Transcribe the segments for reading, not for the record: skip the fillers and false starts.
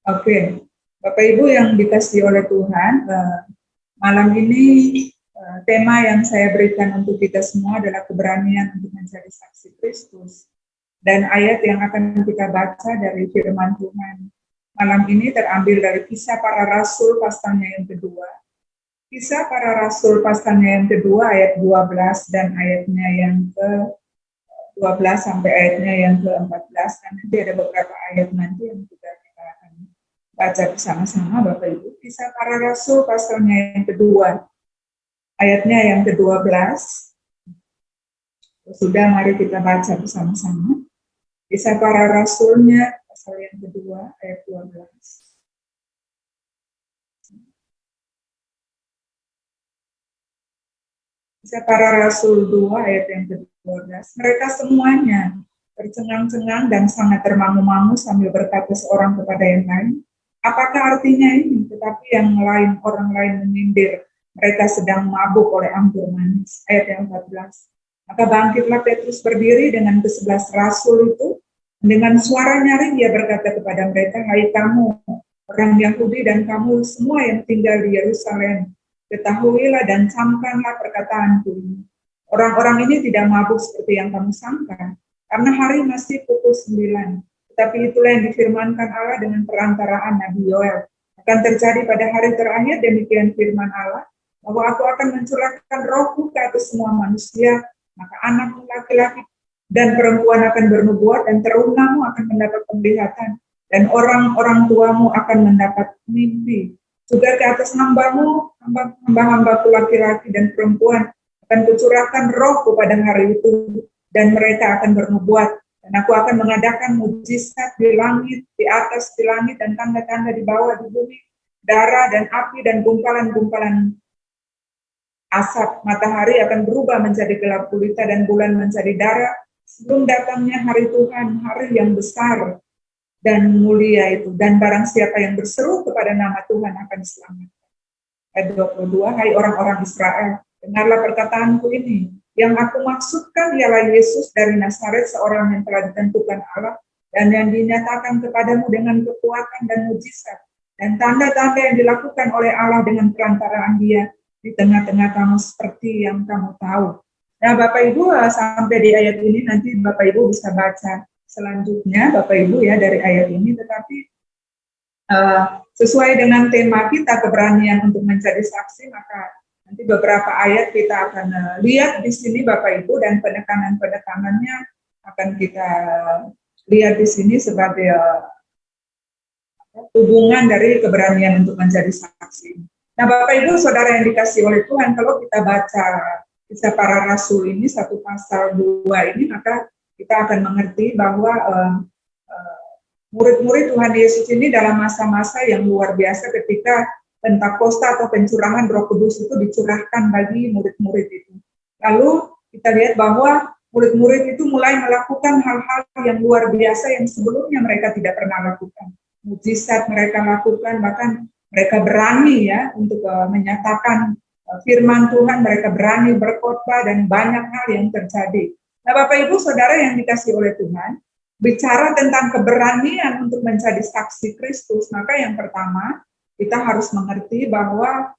Oke, Bapak Ibu yang dikasihi oleh Tuhan, malam ini tema yang saya berikan untuk kita semua adalah keberanian untuk menjadi saksi Kristus. Dan ayat yang akan kita baca dari firman Tuhan malam ini terambil dari Kisah Para Rasul pasalnya yang kedua. Kisah Para Rasul pasalnya yang kedua ayat 12 dan ayatnya yang ke-12 sampai ayatnya yang ke-14. Dan nanti ada beberapa ayat nanti yang kita akan baca bersama-sama Bapak Ibu. Kisah Para Rasul pasalnya yang kedua, ayatnya yang ke-12. Sudah, mari kita baca bersama-sama. Kisah Para Rasulnya pasal yang kedua, ayat 12. Kisah Para Rasul 2, ayat yang ke-12. Mereka semuanya tercengang-cengang dan sangat termangu-mangu sambil berkata seorang kepada yang lain, apakah artinya ini? Tetapi yang lain, orang lain menyindir, mereka sedang mabuk oleh anggur manis. Ayat yang 14. Maka bangkitlah Petrus berdiri dengan ke-11 rasul itu. Dengan suara nyaring dia berkata kepada mereka, hai kamu, orang Yahudi dan kamu semua yang tinggal di Yerusalem, ketahuilah dan camkanlah perkataanku ini. Orang-orang ini tidak mabuk seperti yang kamu sangka, karena hari masih pukul 9. Tetapi itulah yang difirmankan Allah dengan perantaraan Nabi Yoel. Akan terjadi pada hari terakhir, demikian firman Allah, bahwa aku akan mencurahkan rohku ke atas semua manusia, maka anak laki-laki dan perempuan akan bernubuat, dan terungamu akan mendapat penglihatan, dan orang-orang tuamu akan mendapat mimpi. Juga ke atas hamba-hambaku laki-laki dan perempuan akan kucurahkan rohku pada hari itu, dan mereka akan bernubuat. Dan aku akan mengadakan mujizat di langit, di atas di langit, dan tanda-tanda di bawah di bumi, darah dan api dan gumpalan-gumpalan asap. Matahari akan berubah menjadi gelap gulita dan bulan menjadi darah, sebelum datangnya hari Tuhan, hari yang besar dan mulia itu. Dan barang siapa yang berseru kepada nama Tuhan akan selamat. Ayat 22, hai orang-orang Israel, dengarlah perkataanku ini. Yang aku maksudkan ialah Yesus dari Nazaret, seorang yang telah ditentukan Allah, dan yang dinyatakan kepadamu dengan kekuatan dan mujizat, dan tanda-tanda yang dilakukan oleh Allah dengan perantaraan dia, di tengah-tengah kamu seperti yang kamu tahu. Nah, Bapak Ibu, sampai di ayat ini nanti Bapak Ibu bisa baca selanjutnya, Bapak Ibu ya, dari ayat ini, tetapi sesuai dengan tema kita, keberanian untuk menjadi saksi, maka nanti beberapa ayat kita akan lihat di sini Bapak Ibu, dan penekanan-penekanannya akan kita lihat di sini sebagai hubungan dari keberanian untuk menjadi saksi. Nah, Bapak Ibu, saudara yang dikasih oleh Tuhan, kalau kita baca Kisah Para Rasul ini, 1 pasal 2 ini, maka kita akan mengerti bahwa murid-murid Tuhan Yesus ini dalam masa-masa yang luar biasa ketika Pentakosta atau pencurahan Roh Kudus itu dicurahkan bagi murid-murid itu. Lalu kita lihat bahwa murid-murid itu mulai melakukan hal-hal yang luar biasa yang sebelumnya mereka tidak pernah lakukan. Mujizat mereka lakukan, bahkan mereka berani ya untuk menyatakan firman Tuhan, mereka berani berkhotbah dan banyak hal yang terjadi. Nah, Bapak Ibu Saudara yang dikasih oleh Tuhan, bicara tentang keberanian untuk menjadi saksi Kristus, maka yang pertama kita harus mengerti bahwa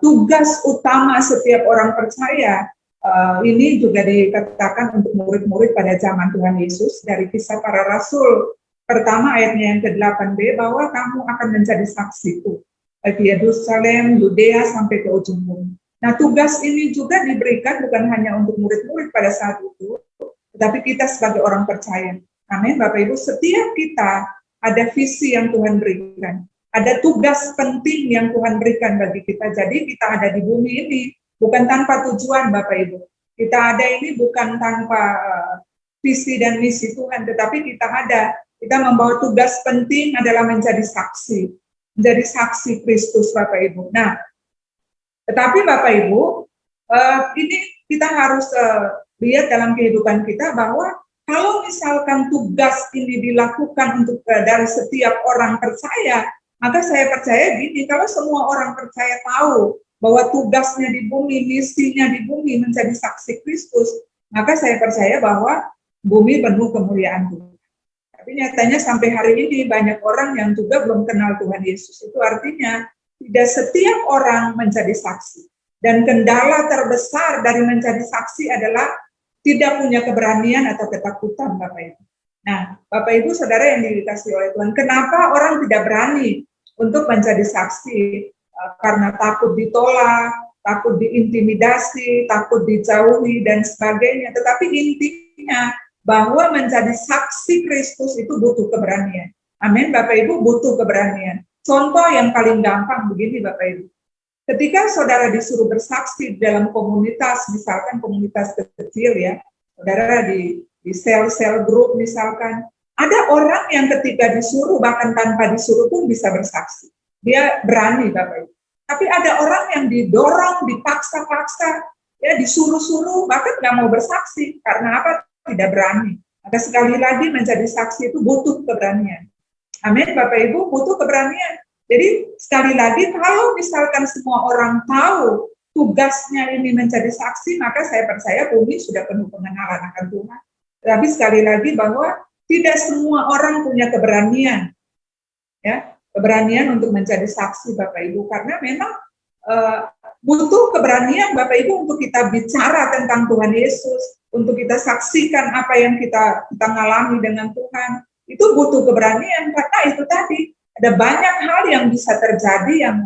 tugas utama setiap orang percaya ini juga dikatakan untuk murid-murid pada zaman Tuhan Yesus dari Kisah Para Rasul pertama ayatnya yang ke-8b, bahwa kamu akan menjadi saksiku bagi Yerusalem, Yudea sampai ke ujung bumi. Nah, tugas ini juga diberikan bukan hanya untuk murid-murid pada saat itu, tetapi kita sebagai orang percaya. Amin, Bapak Ibu, setiap kita ada visi yang Tuhan berikan. Ada tugas penting yang Tuhan berikan bagi kita. Jadi kita ada di bumi ini bukan tanpa tujuan, Bapak Ibu. Kita ada ini bukan tanpa visi dan misi Tuhan, tetapi kita membawa tugas penting adalah menjadi saksi Kristus, Bapak Ibu. Nah, tetapi Bapak Ibu, ini kita harus lihat dalam kehidupan kita bahwa kalau misalkan tugas ini dilakukan untuk dari setiap orang percaya, maka saya percaya gini, kalau semua orang percaya tahu bahwa tugasnya di bumi, misinya di bumi menjadi saksi Kristus, maka saya percaya bahwa bumi penuh kemuliaan Tuhan. Tapi nyatanya sampai hari ini banyak orang yang juga belum kenal Tuhan Yesus. Itu artinya tidak setiap orang menjadi saksi. Dan kendala terbesar dari menjadi saksi adalah tidak punya keberanian atau ketakutan, Bapak Ibu. Nah, Bapak Ibu Saudara yang dikasihi oleh Tuhan, kenapa orang tidak berani untuk menjadi saksi? Karena takut ditolak, takut diintimidasi, takut dijauhi, dan sebagainya. Tetapi intinya bahwa menjadi saksi Kristus itu butuh keberanian. Amin, Bapak Ibu, butuh keberanian. Contoh yang paling gampang begini, Bapak Ibu. Ketika saudara disuruh bersaksi dalam komunitas, misalkan komunitas kecil ya, saudara di sel-sel grup misalkan, ada orang yang ketika disuruh, bahkan tanpa disuruh pun bisa bersaksi. Dia berani, Bapak Ibu. Tapi ada orang yang didorong, dipaksa-paksa, ya disuruh-suruh, bahkan nggak mau bersaksi. Karena apa? Tidak berani. Maka sekali lagi menjadi saksi itu butuh keberanian. Amin, Bapak Ibu, butuh keberanian. Jadi sekali lagi kalau misalkan semua orang tahu tugasnya ini menjadi saksi, maka saya percaya bumi sudah penuh pengenalan akan Tuhan. Tapi sekali lagi bahwa tidak semua orang punya keberanian, ya keberanian untuk menjadi saksi, Bapak Ibu, karena memang butuh keberanian, Bapak Ibu, untuk kita bicara tentang Tuhan Yesus, untuk kita saksikan apa yang kita ngalami dengan Tuhan. Itu butuh keberanian, karena itu tadi ada banyak hal yang bisa terjadi yang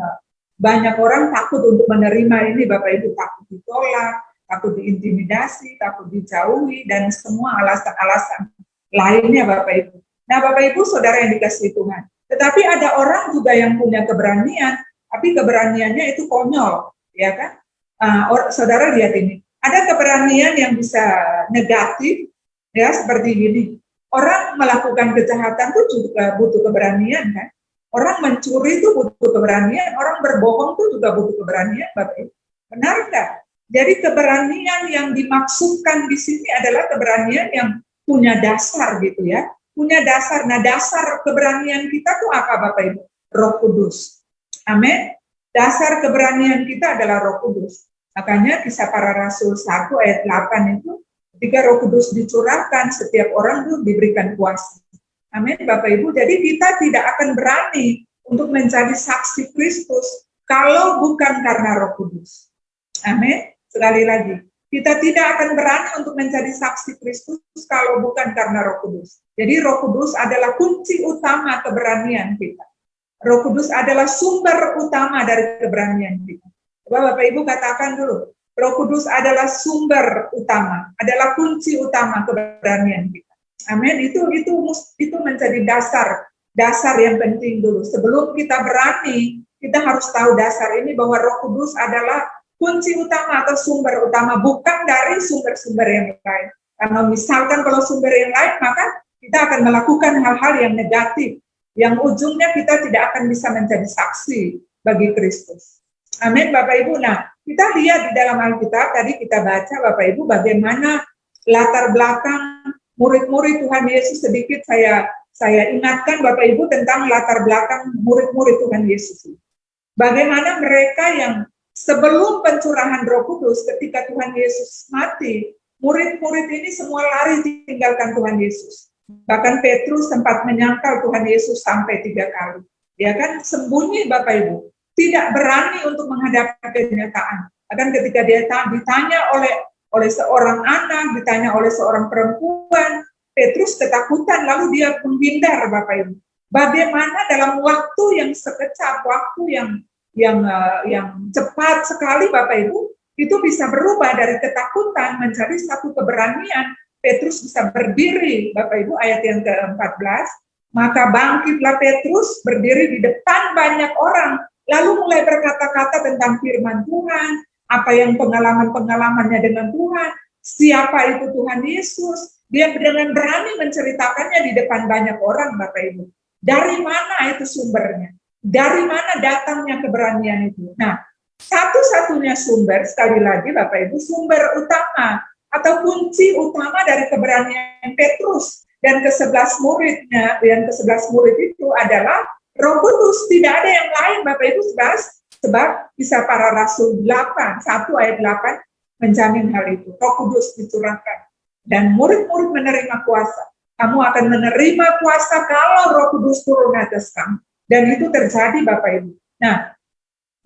banyak orang takut untuk menerima ini, Bapak Ibu, takut ditolak, takut diintimidasi, takut dijauhi, dan semua alasan-alasan lainnya, Bapak Ibu. Nah, Bapak Ibu, saudara yang dikasihi Tuhan. Tetapi ada orang juga yang punya keberanian, tapi keberaniannya itu konyol, ya kan? Saudara lihat ini, ada keberanian yang bisa negatif, ya seperti ini. Orang melakukan kejahatan itu juga butuh keberanian, kan? Orang mencuri itu butuh keberanian, orang berbohong itu juga butuh keberanian, Bapak Ibu. Benar enggak? Jadi keberanian yang dimaksudkan di sini adalah keberanian yang punya dasar gitu ya. Punya dasar. Nah, dasar keberanian kita tuh apa, Bapak Ibu? Roh Kudus. Amin. Dasar keberanian kita adalah Roh Kudus. Makanya Kisah Para Rasul 1 ayat 8 itu, ketika Roh Kudus dicurahkan, setiap orang itu diberikan kuasa. Amin, Bapak Ibu. Jadi kita tidak akan berani untuk menjadi saksi Kristus kalau bukan karena Roh Kudus. Amin. Sekali lagi, kita tidak akan berani untuk menjadi saksi Kristus kalau bukan karena Roh Kudus. Jadi Roh Kudus adalah kunci utama keberanian kita. Roh Kudus adalah sumber utama dari keberanian kita. Coba Bapak Ibu katakan dulu, Roh Kudus adalah sumber utama, adalah kunci utama keberanian kita. Amin. Itu menjadi dasar yang penting dulu. Sebelum kita berani, kita harus tahu dasar ini bahwa Roh Kudus adalah kunci utama atau sumber utama, bukan dari sumber-sumber yang lain. Karena misalkan kalau sumber yang lain, maka kita akan melakukan hal-hal yang negatif, yang ujungnya kita tidak akan bisa menjadi saksi bagi Kristus. Amin, Bapak Ibu. Nah, kita lihat di dalam Alkitab, tadi kita baca, Bapak Ibu, bagaimana latar belakang murid-murid Tuhan Yesus. Sedikit saya ingatkan Bapak Ibu tentang latar belakang murid-murid Tuhan Yesus. Bagaimana mereka yang sebelum pencurahan Roh Kudus, ketika Tuhan Yesus mati, murid-murid ini semua lari tinggalkan Tuhan Yesus. Bahkan Petrus sempat menyangkal Tuhan Yesus sampai 3 kali. Dia kan sembunyi, Bapak Ibu, tidak berani untuk menghadapi kenyataan. Bahkan ketika dia ditanya oleh seorang anak, ditanya oleh seorang perempuan, Petrus ketakutan, lalu dia menghindar, Bapak Ibu. Bagaimana dalam waktu yang sekejap, waktu yang cepat sekali, Bapak Ibu, itu bisa berubah dari ketakutan menjadi satu keberanian. Petrus bisa berdiri, Bapak Ibu, ayat yang ke-14, maka bangkitlah Petrus berdiri di depan banyak orang, lalu mulai berkata-kata tentang firman Tuhan, apa yang pengalaman-pengalamannya dengan Tuhan, siapa itu Tuhan Yesus. Dia dengan berani menceritakannya di depan banyak orang, Bapak Ibu. Dari mana itu sumbernya? Dari mana datangnya keberanian itu? Nah, satu-satunya sumber, sekali lagi Bapak Ibu, sumber utama atau kunci utama dari keberanian Petrus dan ke-11 muridnya, dan ke-11 murid itu adalah Roh Kudus. Tidak ada yang lain, Bapak Ibu, sebab Kisah Para Rasul 8, 1 ayat 8 menjamin hal itu. Roh Kudus dicurahkan dan murid-murid menerima kuasa. Kamu akan menerima kuasa kalau Roh Kudus turun atas kamu. Dan itu terjadi, Bapak Ibu. Nah,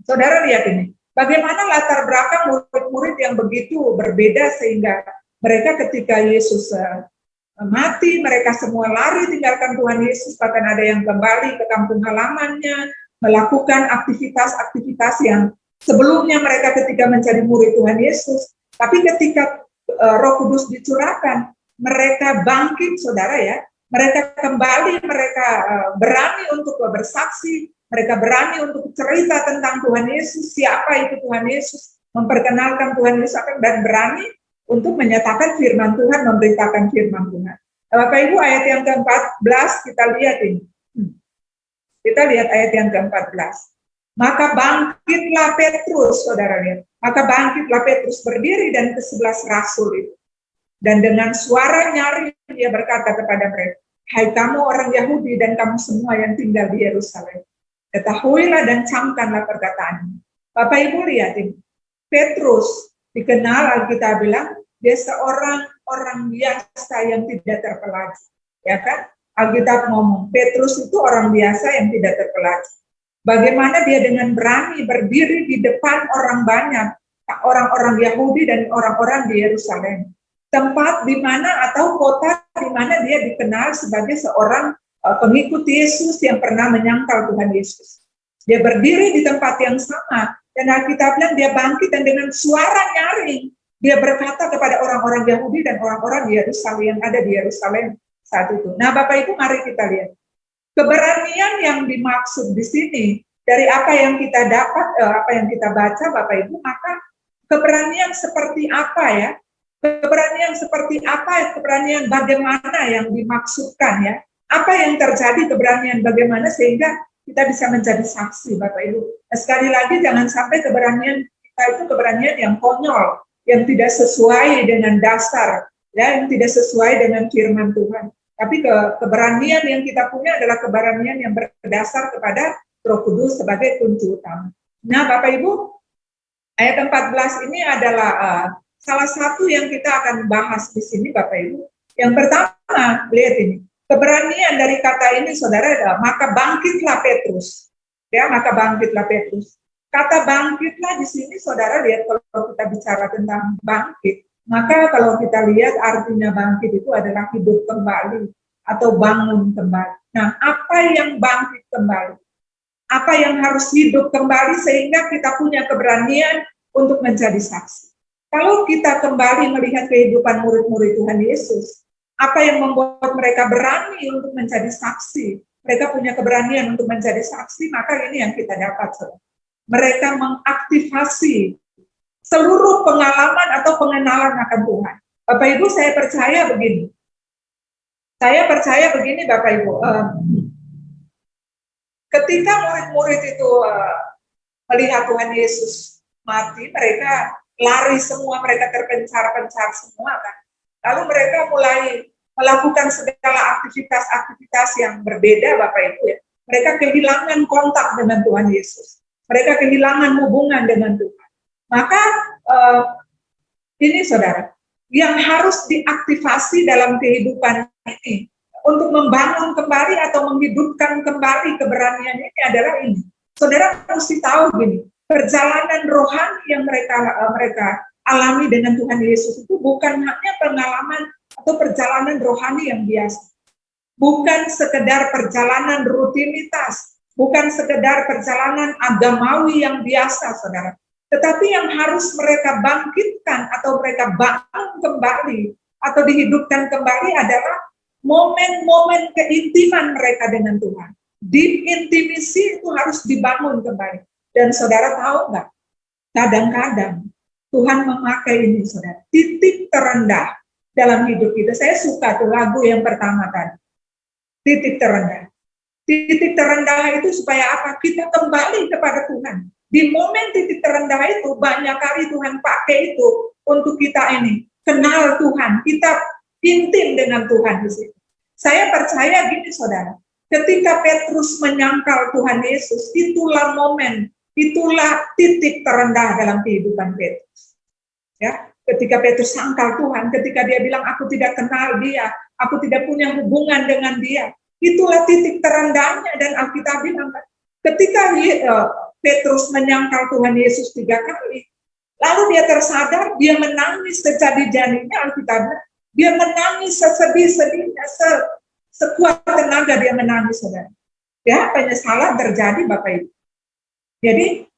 saudara lihat ini. Bagaimana latar belakang murid-murid yang begitu berbeda sehingga mereka ketika Yesus mati, mereka semua lari tinggalkan Tuhan Yesus, bahkan ada yang kembali ke kampung halamannya, melakukan aktivitas-aktivitas yang sebelumnya mereka ketika menjadi murid Tuhan Yesus. Tapi ketika Roh Kudus dicurahkan, mereka bangkit, saudara ya. Mereka kembali, mereka berani untuk bersaksi, mereka berani untuk cerita tentang Tuhan Yesus, siapa itu Tuhan Yesus, memperkenalkan Tuhan Yesus, dan berani untuk menyatakan firman Tuhan, memberitakan firman Tuhan. Bapak Ibu, ayat yang ke-14 kita lihat ini. Kita lihat ayat yang ke-14. Maka bangkitlah Petrus, saudara lihat. Maka bangkitlah Petrus berdiri dan ke-11 rasul itu. Dan dengan suara nyaring dia berkata kepada mereka, hai kamu orang Yahudi dan kamu semua yang tinggal di Yerusalem, ketahuilah dan camkanlah perkataannya. Bapak Ibu lihat ini, Petrus dikenal Alkitab bilang dia seorang orang biasa yang tidak terpelajar, ya kan? Alkitab ngomong Petrus itu orang biasa yang tidak terpelajar. Bagaimana dia dengan berani berdiri di depan orang banyak, orang-orang Yahudi dan orang-orang di Yerusalem, tempat di mana atau kota di mana dia dikenal sebagai seorang pengikut Yesus yang pernah menyangkal Tuhan Yesus. Dia berdiri di tempat yang sama dan Alkitab bilang dia bangkit dan dengan suara nyaring dia berkata kepada orang-orang Yahudi dan orang-orang di Yerusalem yang ada di Yerusalem saat itu. Nah, Bapak Ibu, mari kita lihat keberanian yang dimaksud di sini dari apa yang kita dapat, apa yang kita baca, Bapak Ibu, maka keberanian seperti apa ya? Keberanian seperti apa? Keberanian bagaimana yang dimaksudkan ya? Apa yang terjadi keberanian bagaimana sehingga kita bisa menjadi saksi, Bapak Ibu. Nah, sekali lagi jangan sampai keberanian kita itu keberanian yang konyol, yang tidak sesuai dengan dasar, ya, yang tidak sesuai dengan firman Tuhan. Tapi keberanian yang kita punya adalah keberanian yang berdasar kepada Roh Kudus sebagai kunci utama. Nah, Bapak Ibu, ayat 14 ini adalah salah satu yang kita akan bahas di sini, Bapak Ibu. Yang pertama, lihat ini. Keberanian dari kata ini, saudara, adalah maka bangkitlah Petrus. Ya, maka bangkitlah Petrus. Kata bangkitlah di sini, saudara, lihat kalau kita bicara tentang bangkit, maka kalau kita lihat artinya bangkit itu adalah hidup kembali atau bangun kembali. Nah, apa yang bangkit kembali? Apa yang harus hidup kembali sehingga kita punya keberanian untuk menjadi saksi? Kalau kita kembali melihat kehidupan murid-murid Tuhan Yesus, apa yang membuat mereka berani untuk menjadi saksi? Mereka punya keberanian untuk menjadi saksi, maka ini yang kita dapat. Mereka mengaktifasi seluruh pengalaman atau pengenalan akan Tuhan. Bapak Ibu, saya percaya begini. Bapak Ibu. Ketika murid-murid itu melihat Tuhan Yesus mati, mereka lari semua, mereka terpencar-pencar semua kan. Lalu mereka mulai melakukan segala aktivitas-aktivitas yang berbeda, Bapak Ibu ya. Mereka kehilangan kontak dengan Tuhan Yesus. Mereka kehilangan hubungan dengan Tuhan. Maka ini saudara, yang harus diaktifasi dalam kehidupan ini untuk membangun kembali atau menghidupkan kembali keberanian ini adalah ini. Saudara mesti tahu gini, perjalanan rohani yang mereka alami dengan Tuhan Yesus itu bukan hanya pengalaman atau perjalanan rohani yang biasa. Bukan sekedar perjalanan rutinitas, bukan sekedar perjalanan agamawi yang biasa, saudara. Tetapi yang harus mereka bangkitkan atau mereka bangun kembali atau dihidupkan kembali adalah momen-momen keintiman mereka dengan Tuhan. Deep intimacy itu harus dibangun kembali. Dan saudara tahu nggak? Kadang-kadang Tuhan memakai ini, saudara. Titik terendah dalam hidup kita. Saya suka tuh lagu yang pertama tadi. Titik terendah. Titik terendah itu supaya apa? Kita kembali kepada Tuhan. Di momen titik terendah itu, banyak kali Tuhan pakai itu untuk kita ini. Kenal Tuhan. Kita intim dengan Tuhan di situ. Saya percaya gini, saudara. Ketika Petrus menyangkal Tuhan Yesus, itulah momen, itulah titik terendah dalam kehidupan Petrus. Ya, ketika Petrus sangkal Tuhan, ketika dia bilang aku tidak kenal dia, aku tidak punya hubungan dengan dia, itulah titik terendahnya. Dan Alkitab bilang ketika Petrus menyangkal Tuhan Yesus 3 kali, lalu dia tersadar, dia menangis sejadi-jadinya. Alkitab, dia menangis sesedih-sedihnya, sekuat tenaga dia menangis, saudara. Ya, penyesalan terjadi, Bapak Ibu. Jadi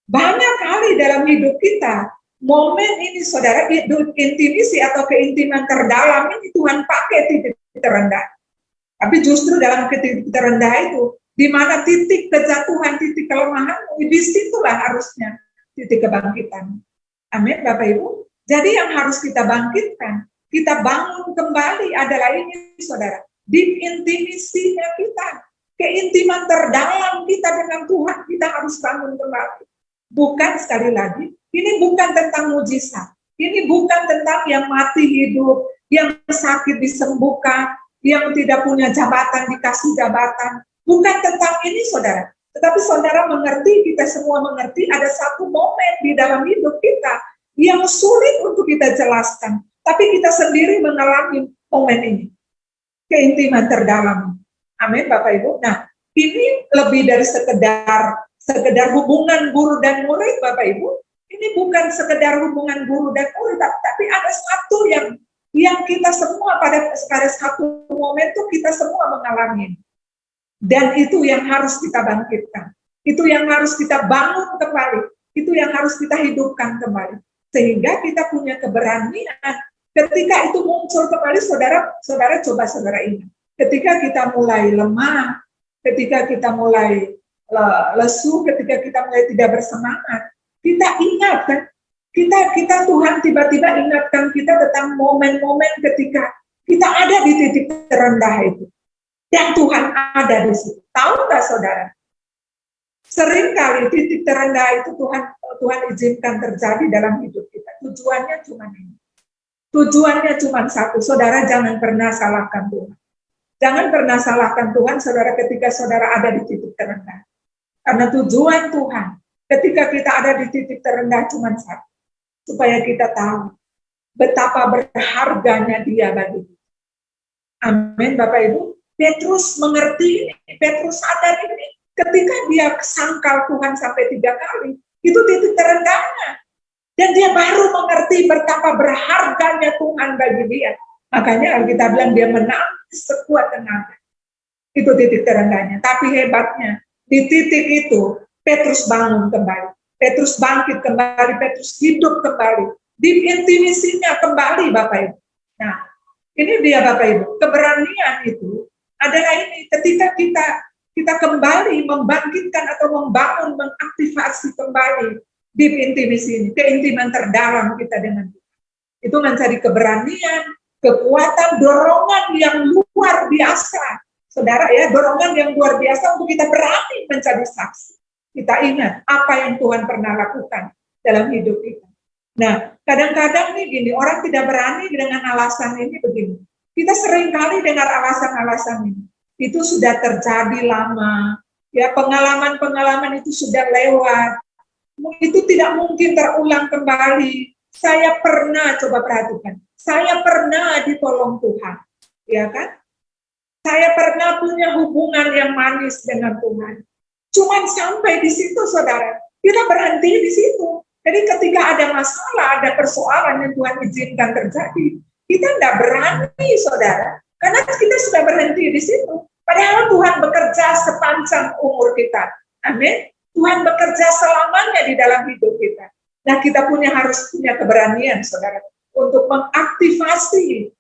banyak kali dalam hidup kita momen ini, saudara, intimisi atau keintiman terdalam ini Tuhan pakai titik terendah. Tapi justru dalam titik terendah itu, di mana titik kejatuhan, titik kelemahan, di situlah harusnya titik kebangkitan. Amin, Bapak Ibu. Jadi yang harus kita bangkitkan, kita bangun kembali adalah ini, saudara, deep intimisinya kita, keintiman terdalam kita dengan Tuhan, kita harus bangun kembali. Bukan, sekali lagi, ini bukan tentang mujizat, ini bukan tentang yang mati hidup, yang sakit disembuhkan, yang tidak punya jabatan dikasih jabatan. Bukan tentang ini, saudara. Tetapi saudara mengerti, kita semua mengerti, ada satu momen di dalam hidup kita yang sulit untuk kita jelaskan. Tapi kita sendiri mengalami momen ini. Keintiman terdalam. Amin, Bapak Ibu. Nah, ini lebih dari sekedar hubungan guru dan murid, Bapak Ibu. Ini bukan sekedar hubungan guru dan murid, tapi ada satu yang kita semua pada satu momen itu kita semua mengalami. Dan itu yang harus kita bangkitkan. Itu yang harus kita bangun kembali. Itu yang harus kita hidupkan kembali. Sehingga kita punya keberanian. Ketika itu muncul kembali, saudara coba saudara ingat. Ketika kita mulai lemah, ketika kita mulai lesu, ketika kita mulai tidak bersemangat, kita ingat kan, kita Tuhan tiba-tiba ingatkan kita tentang momen-momen ketika kita ada di titik terendah itu. Dan Tuhan ada di situ. Tahu nggak, saudara? Seringkali titik terendah itu Tuhan izinkan terjadi dalam hidup kita. Tujuannya cuma ini. Tujuannya cuma satu. Saudara jangan pernah salahkan Tuhan. Jangan pernah salahkan Tuhan, saudara, ketika saudara ada di titik terendah. Karena tujuan Tuhan ketika kita ada di titik terendah cuma satu. Supaya kita tahu betapa berharganya Dia bagi kita. Amin, Bapak Ibu. Petrus mengerti ini, Petrus sadar ini. Ketika dia sangkal Tuhan sampai 3 kali, itu titik terendahnya. Dan dia baru mengerti betapa berharganya Tuhan bagi dia. Makanya Alkitab bilang dia menangis sekuat tenaga. Itu titik terendahnya. Tapi hebatnya, di titik itu, Petrus bangun kembali. Petrus bangkit kembali, Petrus hidup kembali. Deep intimisinya kembali, Bapak Ibu. Nah, ini dia, Bapak Ibu. Keberanian itu adalah ini, ketika kita kembali membangkitkan atau membangun, mengaktifasi kembali deep intimacy ini, keintiman terdalam kita dengan Tuhan. Itu mencari keberanian, kekuatan, dorongan yang luar biasa. Saudara ya, dorongan yang luar biasa untuk kita berani menjadi saksi. Kita ingat apa yang Tuhan pernah lakukan dalam hidup kita. Nah, kadang-kadang nih gini, orang tidak berani dengan alasan ini begini. Kita sering kali dengar alasan-alasan ini. Itu sudah terjadi lama. Ya, pengalaman-pengalaman itu sudah lewat. Itu tidak mungkin terulang kembali. Saya pernah, coba perhatikan. Saya pernah ditolong Tuhan. Ya kan? Saya pernah punya hubungan yang manis dengan Tuhan. Cuman sampai di situ, saudara. Kita berhenti di situ. Jadi ketika ada masalah, ada persoalan yang Tuhan izinkan terjadi, kita tidak berani, saudara. Karena kita sudah berhenti di situ. Padahal Tuhan bekerja sepanjang umur kita. Amin. Tuhan bekerja selamanya di dalam hidup kita. Nah, kita harus punya keberanian, saudara, untuk mengaktifasi,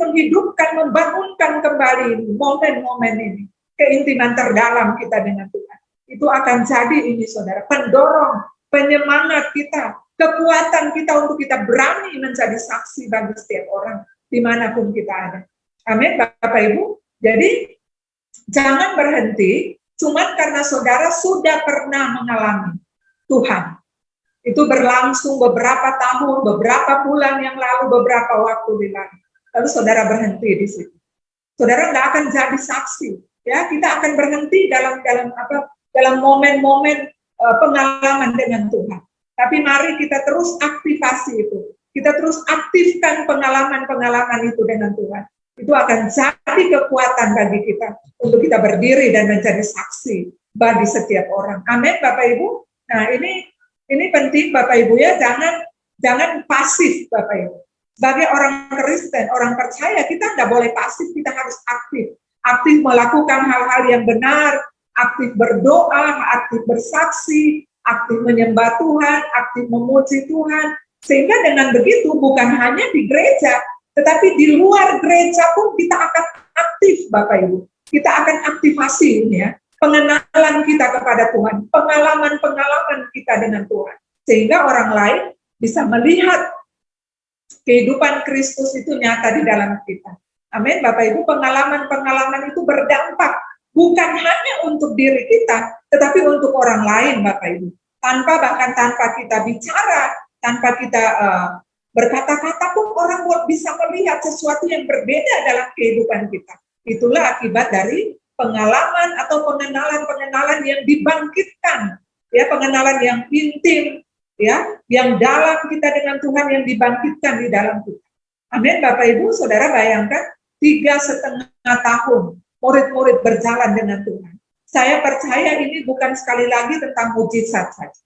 menghidupkan, membangunkan kembali momen-momen ini. Keintiman terdalam kita dengan Tuhan. Itu akan jadi ini, saudara, pendorong, penyemangat kita, kekuatan kita untuk kita berani menjadi saksi bagi setiap orang, dimanapun kita ada. Amin, Bapak Ibu. Jadi, jangan berhenti, cuma karena saudara sudah pernah mengalami Tuhan. Itu berlangsung beberapa tahun, beberapa bulan yang lalu, beberapa waktu lalu. Lalu saudara berhenti di situ. Saudara nggak akan jadi saksi. Ya, kita akan berhenti dalam momen-momen pengalaman dengan Tuhan. Tapi mari kita terus aktivasi itu. Kita terus aktifkan pengalaman-pengalaman itu dengan Tuhan. Itu akan jadi kekuatan bagi kita untuk kita berdiri dan menjadi saksi bagi setiap orang. Amin, Bapak Ibu. Nah, ini penting Bapak Ibu ya, jangan pasif Bapak Ibu. Sebagai orang Kristen, orang percaya, kita nggak boleh pasif, kita harus aktif. Aktif melakukan hal-hal yang benar, aktif berdoa, aktif bersaksi, aktif menyembah Tuhan, aktif memuji Tuhan. Sehingga dengan begitu bukan hanya di gereja, tetapi di luar gereja pun kita akan aktif Bapak Ibu. Kita akan aktivasi ini ya, pengenalan kita kepada Tuhan, pengalaman-pengalaman kita dengan Tuhan. Sehingga orang lain bisa melihat kehidupan Kristus itu nyata di dalam kita. Amin, Bapak Ibu, pengalaman-pengalaman itu berdampak bukan hanya untuk diri kita, tetapi untuk orang lain, Bapak Ibu. Bahkan tanpa kita bicara, tanpa kita berkata-kata pun orang bisa melihat sesuatu yang berbeda dalam kehidupan kita. Itulah akibat dari pengalaman atau pengenalan-pengenalan yang dibangkitkan, ya, pengenalan yang intim, ya, yang dalam kita dengan Tuhan yang dibangkitkan di dalam kita. Amin, Bapak Ibu, Saudara, bayangkan 3,5 tahun murid-murid berjalan dengan Tuhan. Saya percaya ini bukan sekali lagi tentang mujizat saja.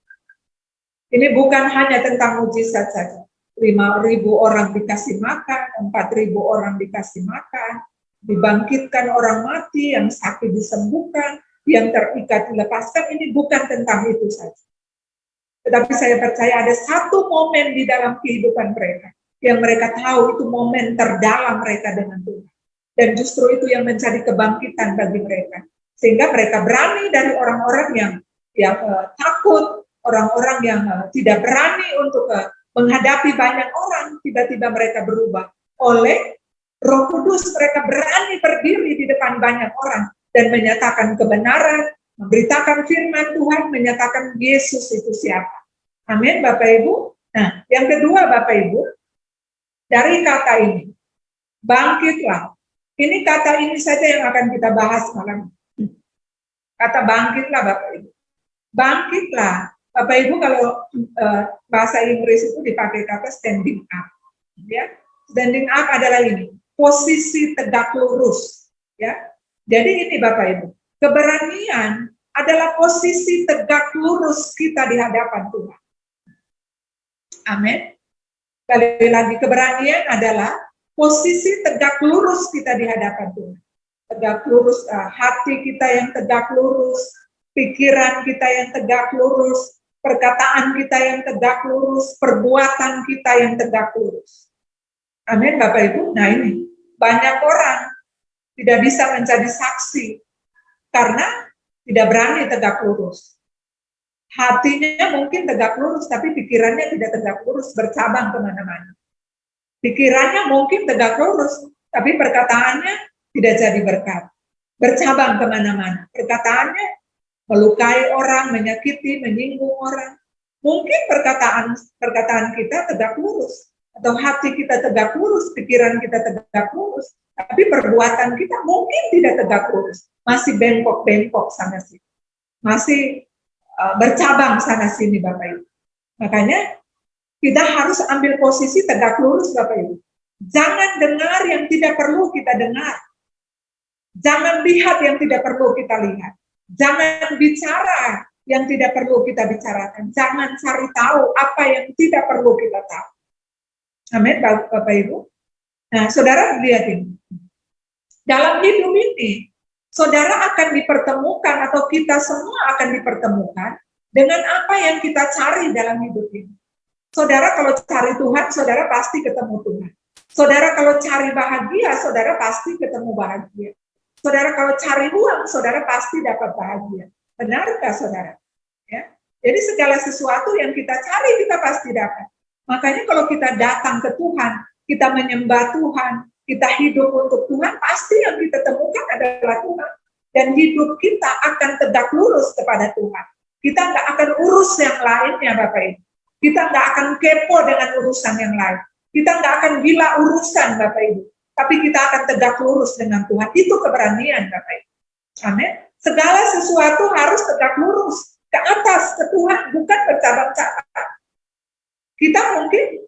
Ini bukan hanya tentang mujizat saja. 5.000 orang dikasih makan, 4.000 orang dikasih makan, dibangkitkan orang mati, yang sakit disembuhkan, yang terikat dilepaskan. Ini bukan tentang itu saja. Tetapi saya percaya ada satu momen di dalam kehidupan mereka, yang mereka tahu itu momen terdalam mereka dengan Tuhan. Dan justru itu yang menjadi kebangkitan bagi mereka. Sehingga mereka berani dari orang-orang yang takut, orang-orang yang tidak berani untuk menghadapi banyak orang, tiba-tiba mereka berubah. Oleh Roh Kudus, mereka berani berdiri di depan banyak orang dan menyatakan kebenaran, memberitakan firman Tuhan, menyatakan Yesus itu siapa. Amin, Bapak Ibu. Nah, yang kedua Bapak Ibu, dari kata ini, bangkitlah. Ini kata ini saja yang akan kita bahas malam. Kata bangkitlah Bapak Ibu. Bangkitlah. Bapak Ibu, kalau bahasa Inggris itu dipakai kata standing up. Ya. Standing up adalah ini, posisi tegak lurus. Ya. Jadi ini Bapak Ibu, keberanian adalah posisi tegak lurus kita di hadapan Tuhan. Amin. Sekali lagi, keberanian adalah posisi tegak lurus kita di hadapan Tuhan. Tegak lurus, hati kita yang tegak lurus, pikiran kita yang tegak lurus, perkataan kita yang tegak lurus, perbuatan kita yang tegak lurus. Amin, Bapak Ibu. Nah ini, banyak orang tidak bisa menjadi saksi karena tidak berani tegak lurus. Hatinya mungkin tegak lurus, tapi pikirannya tidak tegak lurus, bercabang kemana-mana. Pikirannya mungkin tegak lurus, tapi perkataannya tidak jadi berkat. Bercabang kemana-mana. Perkataannya melukai orang, menyakiti, menyinggung orang. Mungkin perkataan kita tegak lurus, atau hati kita tegak lurus, pikiran kita tegak lurus, tapi perbuatan kita mungkin tidak tegak lurus, masih bengkok-bengkok sana sini, masih bercabang sana sini Bapak Ibu. Makanya kita harus ambil posisi tegak lurus Bapak Ibu. Jangan dengar yang tidak perlu kita dengar, jangan lihat yang tidak perlu kita lihat. Jangan bicara yang tidak perlu kita bicarakan. Jangan cari tahu apa yang tidak perlu kita tahu. Amin, Bapak Ibu. Nah, saudara lihat ini. Dalam hidup ini, saudara akan dipertemukan atau kita semua akan dipertemukan dengan apa yang kita cari dalam hidup ini. Saudara kalau cari Tuhan, saudara pasti ketemu Tuhan. Saudara kalau cari bahagia, saudara pasti ketemu bahagia. Saudara kalau cari uang, saudara pasti dapat bahagia. Benarkah saudara? Ya. Jadi segala sesuatu yang kita cari, kita pasti dapat. Makanya kalau kita datang ke Tuhan, kita menyembah Tuhan, kita hidup untuk Tuhan, pasti yang kita temukan adalah Tuhan. Dan hidup kita akan tegak lurus kepada Tuhan. Kita nggak akan urus yang lainnya, Bapak Ibu. Kita nggak akan kepo dengan urusan yang lain. Kita nggak akan gila urusan, Bapak Ibu. Tapi kita akan tegak lurus dengan Tuhan. Itu keberanian, Bapak Ibu. Amin. Segala sesuatu harus tegak lurus ke atas, ke Tuhan, bukan bercabang-cabang. Kita mungkin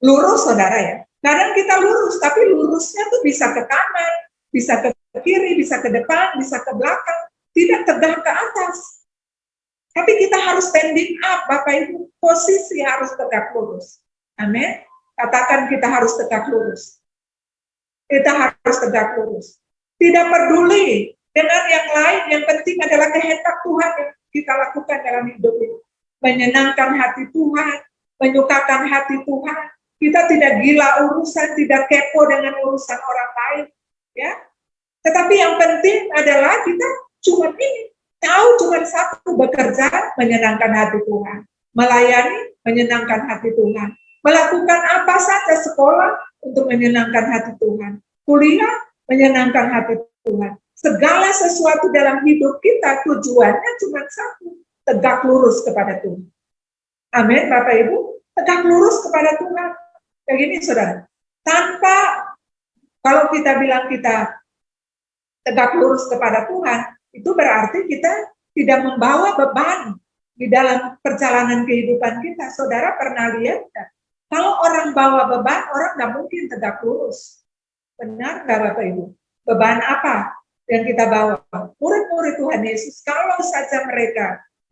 lurus, saudara ya. Kadang kita lurus, tapi lurusnya tuh bisa ke kanan, bisa ke kiri, bisa ke depan, bisa ke belakang, tidak tegak ke atas. Tapi kita harus standing up, Bapak Ibu. Posisi harus tegak lurus. Amin. Katakan kita harus tegak lurus. Kita harus tegak lurus. Tidak peduli dengan yang lain, yang penting adalah kehendak Tuhan yang kita lakukan dalam hidup ini. Menyenangkan hati Tuhan, menyukakan hati Tuhan. Kita tidak gila urusan, tidak kepo dengan urusan orang lain, ya. Tetapi yang penting adalah kita cuma ini, tahu cuma satu, bekerja menyenangkan hati Tuhan, melayani menyenangkan hati Tuhan, melakukan apa saja sekolah untuk menyenangkan hati Tuhan, kuliah menyenangkan hati Tuhan. Segala sesuatu dalam hidup kita tujuannya cuma satu, tegak lurus kepada Tuhan. Amin, Bapak Ibu, tegak lurus kepada Tuhan. Kayak gini, saudara. Tanpa, kalau kita bilang kita tegak lurus kepada Tuhan, itu berarti kita tidak membawa beban di dalam perjalanan kehidupan kita. Saudara pernah lihat kan? Kalau orang bawa beban, orang nggak mungkin tegak lurus. Benar nggak Bapak Ibu? Beban apa yang kita bawa? Murid-murid Tuhan Yesus, kalau saja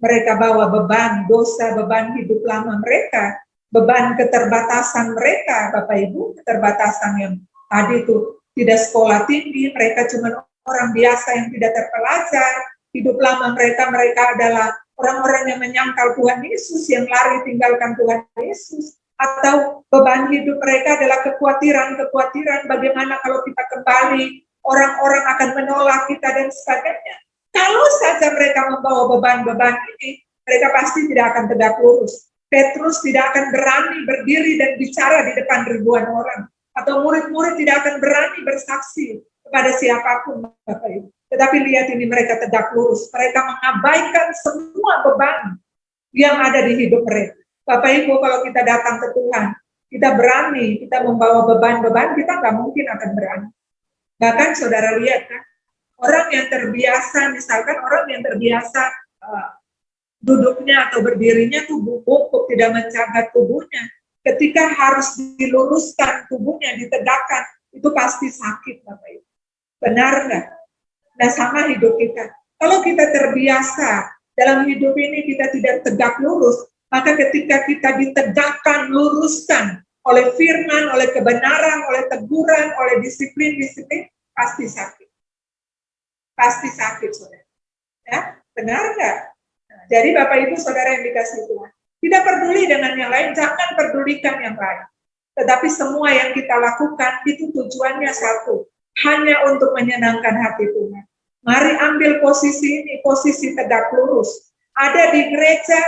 mereka bawa beban dosa, beban hidup lama mereka, beban keterbatasan mereka, Bapak Ibu, keterbatasan yang tadi itu tidak sekolah tinggi, mereka cuma orang biasa yang tidak terpelajar, hidup lama mereka adalah orang-orang yang menyangkal Tuhan Yesus, yang lari tinggalkan Tuhan Yesus, atau beban hidup mereka adalah kekhawatiran bagaimana kalau kita kembali, orang-orang akan menolak kita dan sebagainya. Kalau saja mereka membawa beban-beban ini, mereka pasti tidak akan tegak lurus. Petrus tidak akan berani berdiri dan bicara di depan ribuan orang. Atau murid-murid tidak akan berani bersaksi kepada siapapun, Bapak Ibu. Tetapi lihat ini, mereka tegak lurus. Mereka mengabaikan semua beban yang ada di hidup mereka. Bapak Ibu, kalau kita datang ke Tuhan, kita berani, kita membawa beban-beban, kita nggak mungkin akan berani. Bahkan saudara lihat kan, orang yang terbiasa, misalkan orang yang terbiasa duduknya atau berdirinya tuh bungkuk, tidak menjaga tubuhnya. Ketika harus diluruskan tubuhnya, ditegakkan, itu pasti sakit, Bapak Ibu. Benar nggak? Nah, sama hidup kita. Kalau kita terbiasa dalam hidup ini kita tidak tegak lurus, maka ketika kita ditegakkan, luruskan oleh firman, oleh kebenaran, oleh teguran, oleh disiplin, pasti sakit. Pasti sakit, saudara. Ya, benar nggak? Nah, jadi Bapak Ibu Saudara yang dikasihi Tuhan, tidak peduli dengan yang lain, jangan pedulikan yang lain. Tetapi semua yang kita lakukan itu tujuannya satu, hanya untuk menyenangkan hati Tuhan. Mari ambil posisi ini, posisi tegak lurus. Ada di gereja,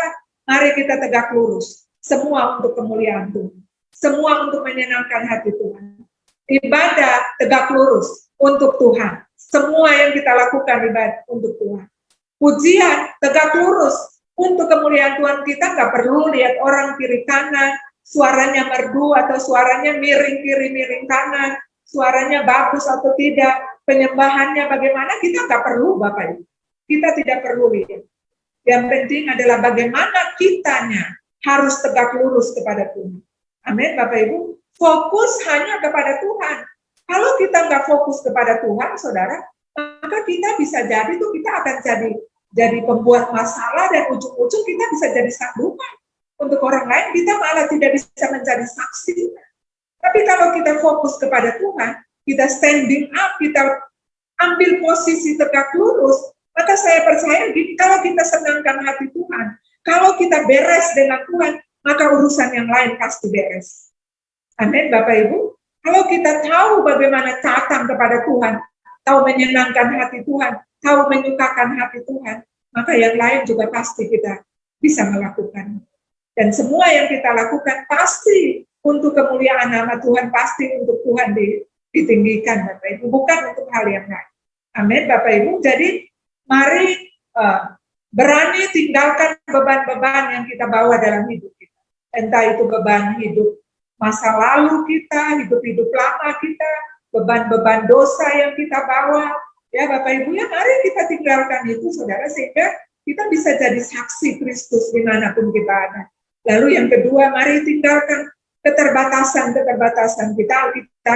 mari kita tegak lurus. Semua untuk kemuliaan Tuhan. Semua untuk menyenangkan hati Tuhan. Ibadah tegak lurus untuk Tuhan. Semua yang kita lakukan ibadah untuk Tuhan. Pujian tegak lurus untuk kemuliaan Tuhan. Kita nggak perlu lihat orang kiri kanan, suaranya merdu atau suaranya miring kiri miring kanan, suaranya bagus atau tidak, penyembahannya bagaimana, kita nggak perlu Bapak Ibu. Kita tidak perlu lihat. Yang penting adalah bagaimana kitanya harus tegak lurus kepada Tuhan. Amin Bapak Ibu. Fokus hanya kepada Tuhan. Kalau kita nggak fokus kepada Tuhan, saudara, maka kita bisa jadi tuh kita akan jadi pembuat masalah dan ujung-ujung kita bisa jadi sambungan untuk orang lain. Kita malah tidak bisa menjadi saksi. Tapi kalau kita fokus kepada Tuhan, kita standing up, kita ambil posisi tegak lurus, maka saya percaya gini, kalau kita senangkan hati Tuhan, kalau kita beres dengan Tuhan, maka urusan yang lain pasti beres. Amin, Bapak Ibu. Kalau kita tahu bagaimana taat kepada Tuhan, tahu menyenangkan hati Tuhan, tahu menyukakan hati Tuhan, maka yang lain juga pasti kita bisa melakukan. Dan semua yang kita lakukan pasti untuk kemuliaan nama Tuhan, pasti untuk Tuhan ditinggikan, Bapak Ibu, bukan untuk hal yang lain. Amin, Bapak Ibu. Jadi, mari berani tinggalkan beban-beban yang kita bawa dalam hidup kita. Entah itu beban hidup masa lalu kita, hidup-hidup lama kita, beban-beban dosa yang kita bawa. Ya, Bapak Ibu, ya mari kita tinggalkan itu, saudara, sehingga kita bisa jadi saksi Kristus dimanapun kita ada. Lalu yang kedua, mari tinggalkan keterbatasan kita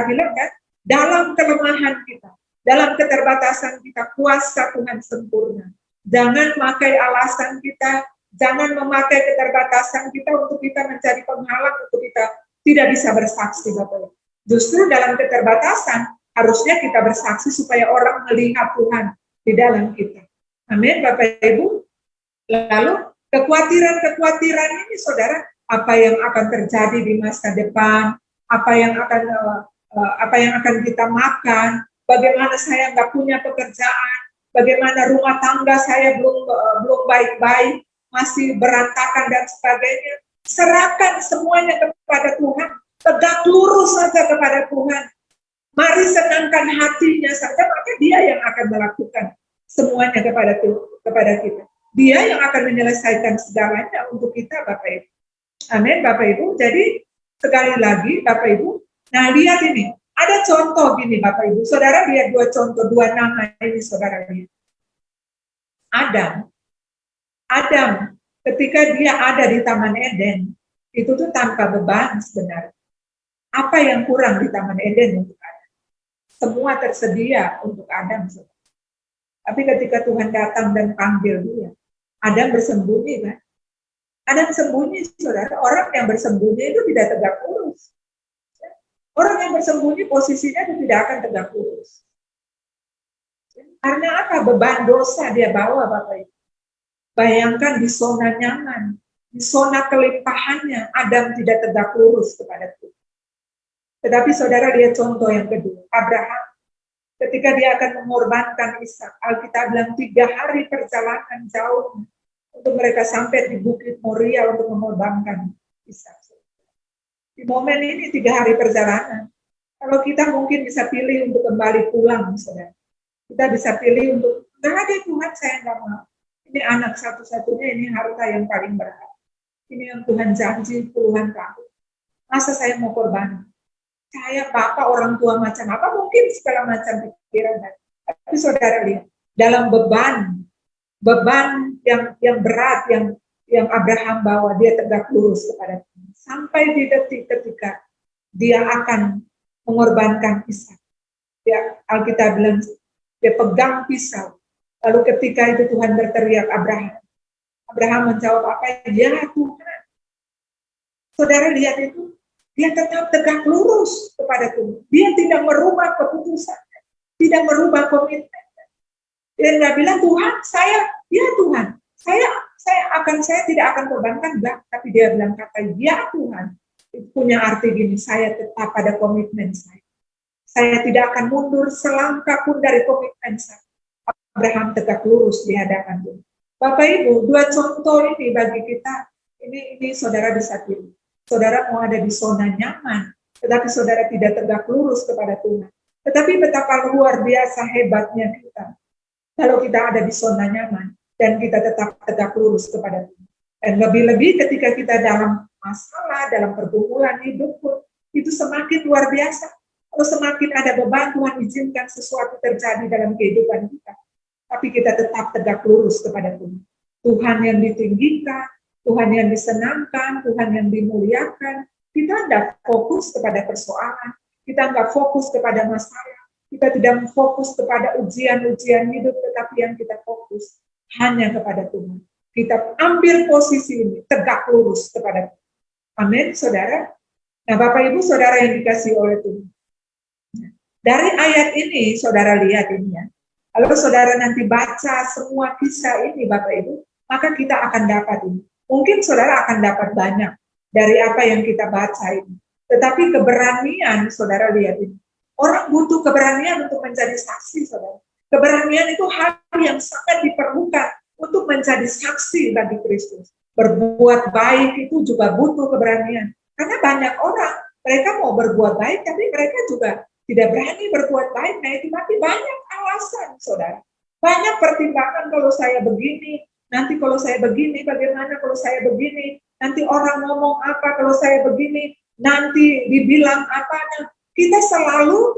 bilang kan, dalam kelemahan kita, dalam keterbatasan kita, kuasa Tuhan sempurna. Jangan memakai alasan kita, jangan memakai keterbatasan kita untuk kita mencari penghalang untuk kita tidak bisa bersaksi, Bapak. Justru dalam keterbatasan harusnya kita bersaksi supaya orang melihat Tuhan di dalam kita. Amin, Bapak Ibu. Lalu kekhawatiran ini, saudara, apa yang akan terjadi di masa depan, apa yang akan kita makan, bagaimana saya nggak punya pekerjaan, bagaimana rumah tangga saya belum baik-baik, masih berantakan dan sebagainya. Serahkan semuanya kepada Tuhan, tegak lurus saja kepada Tuhan. Mari senangkan hatinya saja, maka Dia yang akan melakukan semuanya kepada kita. Dia yang akan menyelesaikan segalanya untuk kita, Bapak Ibu. Amin, Bapak Ibu. Jadi, sekali lagi, Bapak Ibu, nah lihat ini, ada contoh gini, Bapak Ibu. Saudara lihat dua nama ini, saudara lihat. Adam, ketika dia ada di Taman Eden, itu tuh tanpa beban sebenarnya. Apa yang kurang di Taman Eden untuk Adam? Semua tersedia untuk Adam, saudara. Tapi ketika Tuhan datang dan panggil dia, Adam bersembunyi, kan? Adam sembunyi, saudara. Orang yang bersembunyi itu tidak tegak lurus. Orang yang bersembunyi posisinya itu tidak akan tegak lurus. Karena apa? Beban dosa dia bawa, Bapak Ibu. Bayangkan di zona nyaman, di zona kelimpahannya, Adam tidak tegak lurus kepada Tuhan. Tetapi saudara lihat contoh yang kedua, Abraham. Ketika dia akan mengorbankan Ishak, Alkitab bilang 3 hari perjalanan jauh untuk mereka sampai di Bukit Moria untuk mengorbankan Ishak. Di momen ini 3 hari perjalanan. Kalau kita mungkin bisa pilih untuk kembali pulang, saudara. Kita bisa pilih untuk, nggak ada Tuhan, saya nggak mau. Ini anak satu-satunya, ini harta yang paling berharga. Ini yang Tuhan janji puluhan tahun. Masa saya mau korban? Saya bapak orang tua macam apa, mungkin segala macam pikiran. Tapi saudara lihat, dalam beban yang berat yang Abraham bawa, dia tegak lurus kepada Tuhan. Sampai di detik ketika dia akan mengorbankan Ishak. Alkitab bilang, dia pegang pisau. Lalu ketika itu Tuhan berteriak, Abraham menjawab apa? Ya Tuhan. Saudara lihat itu, dia tetap tegak lurus kepada Tuhan. Dia tidak merubah keputusan, tidak merubah komitmen. Dia nggak bilang, Tuhan, saya tidak akan korbankan, enggak. Tapi dia bilang kata, ya Tuhan. Itu punya arti gini, saya tetap pada komitmen saya. Saya tidak akan mundur selangkah pun dari komitmen saya. Abraham tegak lurus di hadapan Tuhan. Bapak Ibu, 2 contoh ini bagi kita, ini saudara bisa pilih. Saudara mau ada di zona nyaman, tetapi saudara tidak tegak lurus kepada Tuhan. Tetapi betapa luar biasa hebatnya kita kalau kita ada di zona nyaman dan kita tetap tegak lurus kepada Tuhan. Dan lebih-lebih ketika kita dalam masalah, dalam pergumulan hidup pun, itu semakin luar biasa. Kalau semakin ada beban, Tuhan izinkan sesuatu terjadi dalam kehidupan kita. Tapi kita tetap tegak lurus kepada Tuhan. Tuhan yang ditinggikan, Tuhan yang disenangkan, Tuhan yang dimuliakan. Kita tidak fokus kepada persoalan, kita nggak fokus kepada masalah, kita tidak fokus kepada ujian-ujian hidup, tetapi yang kita fokus hanya kepada Tuhan. Kita ambil posisi ini, tegak lurus kepada Tuhan. Amin, saudara. Nah, Bapak Ibu, saudara yang dikasihi oleh Tuhan. Dari ayat ini, saudara lihat ini ya. Kalau saudara nanti baca semua kisah ini, Bapak Ibu, maka kita akan dapat ini. Mungkin saudara akan dapat banyak dari apa yang kita baca ini. Tetapi keberanian, saudara lihat ini. Orang butuh keberanian untuk menjadi saksi, saudara. Keberanian itu hal yang sangat diperlukan untuk menjadi saksi bagi Kristus. Berbuat baik itu juga butuh keberanian. Karena banyak orang, mereka mau berbuat baik, tapi mereka juga tidak berani berbuat baik. Nah itu tapi banyak alasan, saudara. Banyak pertimbangan kalau saya begini, nanti kalau saya begini, bagaimana kalau saya begini, nanti orang ngomong apa kalau saya begini, nanti dibilang apanya. Kita selalu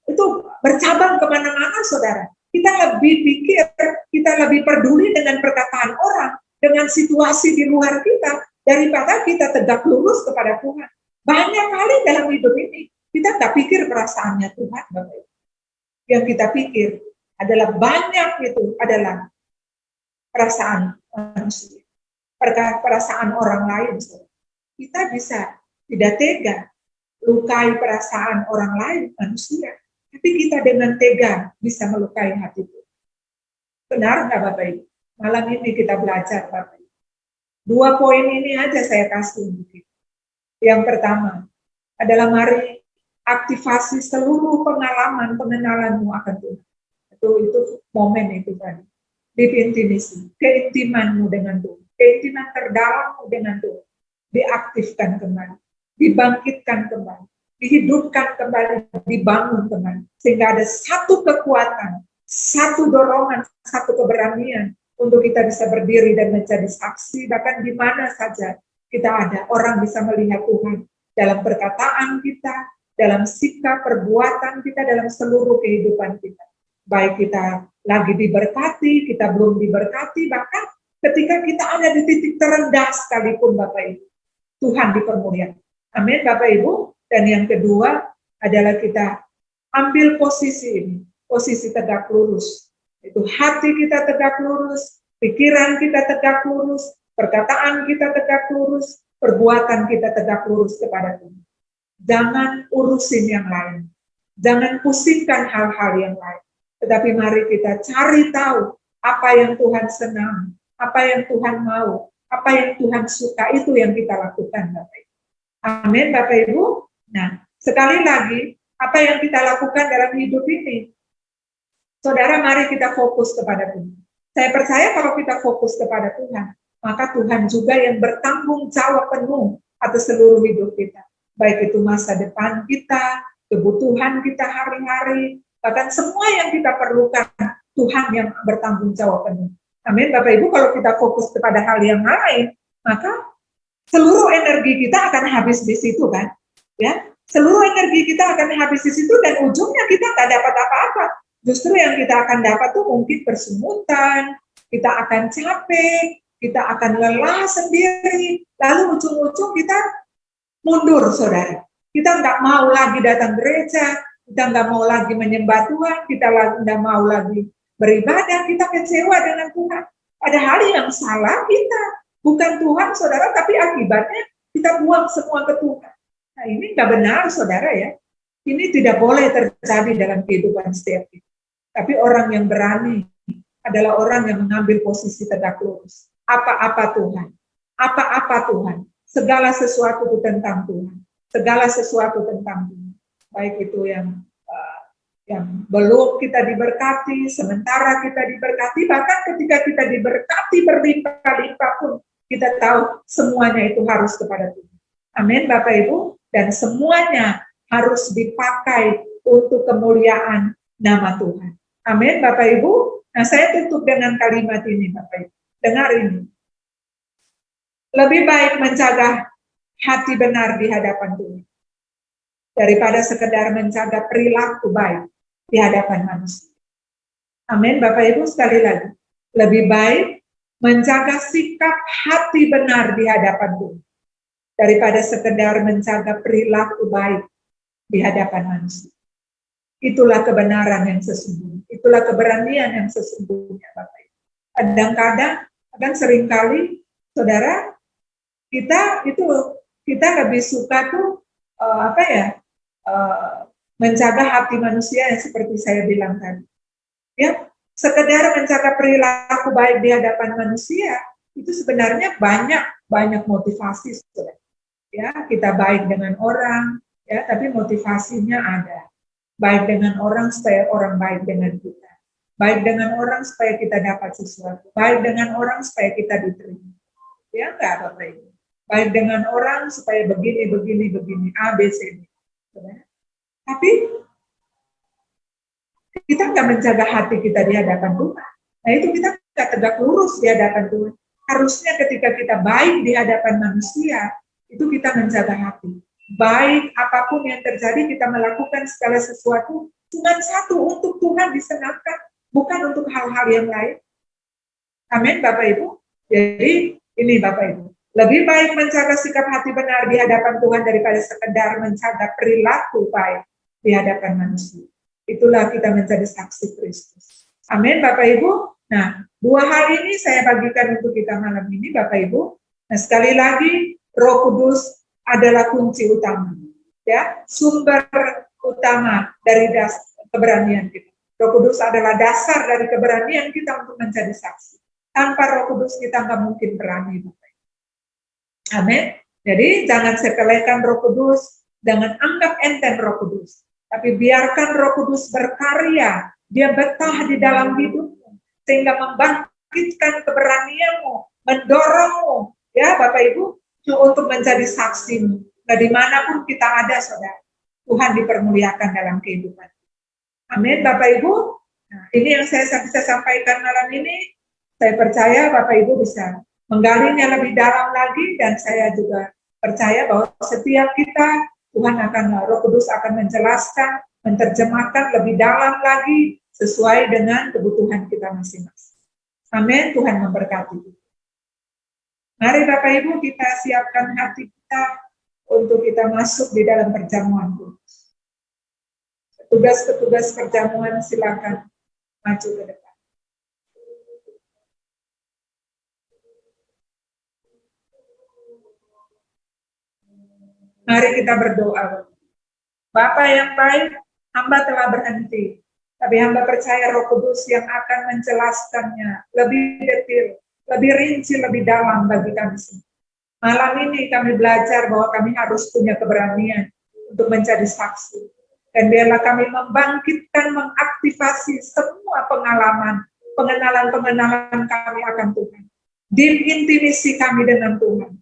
itu bercabang kemana-mana, saudara. Kita lebih pikir, kita lebih peduli dengan perkataan orang, dengan situasi di luar kita, daripada kita tegak lurus kepada Tuhan. Banyak kali dalam hidup ini kita tak pikir perasaannya Tuhan, Bapak Ibu. Yang kita pikir adalah banyak itu adalah perasaan manusia, perasaan orang lain. Kita bisa tidak tega lukai perasaan orang lain, manusia, tapi kita dengan tega bisa melukai hati Tuhan. Benar nggak Bapak Ibu? Malam ini kita belajar Bapak Ibu. 2 poin ini aja saya kasih untuk kita. Yang pertama adalah mari aktivasi seluruh pengalaman pengenalanmu akan Tuhan. Itu momen itu tadi. Deep intimacy, keintimanmu dengan Tuhan, keintiman terdalammu dengan Tuhan, diaktifkan kembali, dibangkitkan kembali, dihidupkan kembali, dibangun kembali, sehingga ada satu kekuatan, satu dorongan, satu keberanian untuk kita bisa berdiri dan menjadi saksi, bahkan di mana saja kita ada, orang bisa melihat Tuhan dalam perkataan kita, dalam sikap, perbuatan kita, dalam seluruh kehidupan kita. Baik kita lagi diberkati, kita belum diberkati, bahkan ketika kita ada di titik terendah sekalipun Bapak Ibu, Tuhan dipermuliakan. Amin Bapak Ibu. Dan yang kedua adalah kita ambil posisi ini, posisi tegak lurus. Itu hati kita tegak lurus, pikiran kita tegak lurus, perkataan kita tegak lurus, perbuatan kita tegak lurus kepada Tuhan. Jangan urusin yang lain, jangan pusingkan hal-hal yang lain. Tetapi mari kita cari tahu apa yang Tuhan senang, apa yang Tuhan mau, apa yang Tuhan suka, itu yang kita lakukan Bapak Ibu. Amin Bapak Ibu. Nah, sekali lagi, apa yang kita lakukan dalam hidup ini? Saudara, mari kita fokus kepada Tuhan. Saya percaya kalau kita fokus kepada Tuhan, maka Tuhan juga yang bertanggung jawab penuh atas seluruh hidup kita. Baik itu masa depan kita, kebutuhan kita hari-hari, bahkan semua yang kita perlukan, Tuhan yang bertanggung jawab penuh. Amin, Bapak Ibu, kalau kita fokus kepada hal yang lain, maka seluruh energi kita akan habis di situ kan? Ya, seluruh energi kita akan habis di situ dan ujungnya kita nggak dapat apa-apa. Justru yang kita akan dapat tuh mungkin persumutan, kita akan capek, kita akan lelah sendiri, lalu ujung-ujung kita mundur, saudara. Kita nggak mau lagi datang gereja, kita nggak mau lagi menyembah Tuhan, kita nggak mau lagi beribadah, kita kecewa dengan Tuhan. Padahal yang salah kita, bukan Tuhan, saudara, tapi akibatnya kita buang semua ke Tuhan. Nah, ini nggak benar, saudara ya. Ini tidak boleh terjadi dalam kehidupan setiap kita. Tapi orang yang berani adalah orang yang mengambil posisi tegak lurus. Apa-apa Tuhan, apa-apa Tuhan, segala sesuatu itu tentang Tuhan, segala sesuatu tentang Tuhan. Baik itu yang belum kita diberkati, sementara kita diberkati, bahkan ketika kita diberkati berlimpah-limpah pun, kita tahu semuanya itu harus kepada Tuhan. Amin Bapak Ibu, dan semuanya harus dipakai untuk kemuliaan nama Tuhan. Amin Bapak Ibu. Nah, saya tutup dengan kalimat ini Bapak Ibu. Dengar ini. Lebih baik menjaga hati benar di hadapan Tuhan daripada sekedar menjaga perilaku baik di hadapan manusia. Amin Bapak Ibu, sekali lagi. Lebih baik menjaga sikap hati benar di hadapan Tuhan daripada sekedar menjaga perilaku baik di hadapan manusia. Itulah kebenaran yang sesungguhnya. Itulah keberanian yang sesungguhnya, Bapak Ibu. Kadang-kadang, seringkali, saudara, kita lebih suka tuh menjaga hati manusia yang seperti saya bilang tadi. Ya, sekedar menjaga perilaku baik di hadapan manusia itu sebenarnya banyak motivasi, saudara. Ya, kita baik dengan orang, ya, tapi motivasinya ada. Baik dengan orang supaya orang baik dengan kita. Baik dengan orang supaya kita dapat sesuatu. Baik dengan orang supaya kita diterima. Ya enggak Bapak Ibu. Baik dengan orang supaya begini, A, B, C, D. Tapi kita nggak menjaga hati kita di hadapan Tuhan. Nah itu kita nggak tegak lurus di hadapan Tuhan. Harusnya ketika kita baik di hadapan manusia, itu kita menjaga hati. Baik apapun yang terjadi, kita melakukan segala sesuatu cuma satu, untuk Tuhan disenangkan, bukan untuk hal-hal yang lain. Amin Bapak Ibu. Jadi ini Bapak Ibu, Lebih baik menjaga sikap hati benar di hadapan Tuhan daripada sekedar menjaga perilaku baik di hadapan manusia. Itulah kita menjadi saksi Kristus. Amin, Bapak Ibu. Nah, dua hal ini saya bagikan untuk kita malam ini, Bapak Ibu. Nah, sekali lagi, Roh Kudus adalah kunci utama, ya, sumber utama dari keberanian kita. Roh Kudus adalah dasar dari keberanian kita untuk menjadi saksi. Tanpa Roh Kudus kita nggak mungkin berani, Bapak. Amin. Jadi jangan sepelekan Roh Kudus, jangan anggap enteng Roh Kudus, tapi biarkan Roh Kudus berkarya, dia betah di dalam hidupmu, sehingga membangkitkan keberanianmu, mendorongmu, ya Bapak Ibu, untuk menjadi saksimu. Nah, dimanapun kita ada, saudara, Tuhan dipermuliakan dalam kehidupan. Amin, Bapak Ibu. Nah, ini yang saya bisa sampaikan malam ini. Saya percaya Bapak Ibu bisa menggalinya lebih dalam lagi, dan saya juga percaya bahwa setiap kita, Tuhan Roh Kudus akan menjelaskan, menerjemahkan lebih dalam lagi sesuai dengan kebutuhan kita masing-masing. Amin, Tuhan memberkati. Mari Bapak Ibu kita siapkan hati kita untuk kita masuk di dalam perjamuan kudus. Petugas-petugas perjamuan silakan maju ke depan. Mari kita berdoa. Bapa yang baik, hamba telah berhenti, tapi hamba percaya Roh Kudus yang akan menjelaskannya lebih detail, lebih rinci, lebih dalam bagi kami semua. Malam ini kami belajar bahwa kami harus punya keberanian untuk menjadi saksi. Dan biarlah kami membangkitkan, mengaktifasi semua pengalaman, pengenalan kami akan Tuhan. Intimisi kami dengan Tuhan.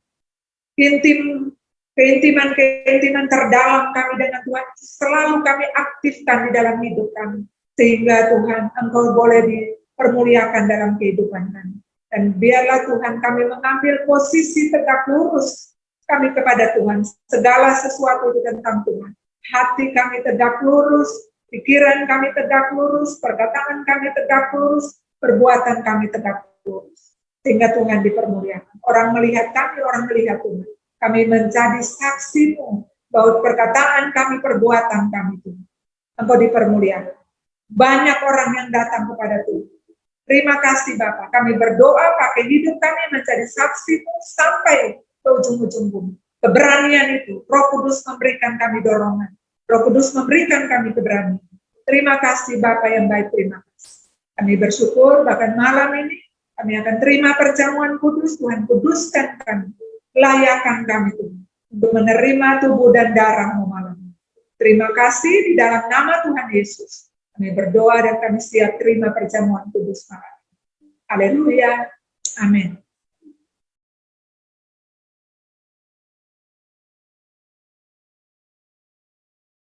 Keintiman terdalam kami dengan Tuhan selalu kami aktifkan di dalam hidup kami, sehingga Tuhan Engkau boleh dipermuliakan dalam kehidupan kami. Dan biarlah Tuhan kami mengambil posisi tegak lurus kami kepada Tuhan, segala sesuatu itu tentang Tuhan. Hati kami tegak lurus, pikiran kami tegak lurus, perkataan kami tegak lurus, perbuatan kami tegak lurus, sehingga Tuhan dipermuliakan. Orang melihat kami, orang melihat Tuhan. Kami menjadi saksimu bahwa perkataan kami, perbuatan kami Tuhan. Engkau dipermuliakan. Banyak orang yang datang kepada Tuhan. Terima kasih Bapak. Kami berdoa pakai hidup kami menjadi saksimu sampai ke ujung-ujung bumi. Keberanian itu, Roh Kudus memberikan kami dorongan. Roh Kudus memberikan kami keberanian. Terima kasih Bapak yang baik, terima kasih. Kami bersyukur bahkan malam ini kami akan terima perjamuan kudus. Tuhan kuduskan kami. Layakan kami Tuhan untuk menerima tubuh dan darah-Mu malam ini. Terima kasih di dalam nama Tuhan Yesus. Kami berdoa dan kami siap terima perjamuan kudus malam ini. Haleluya. Amin.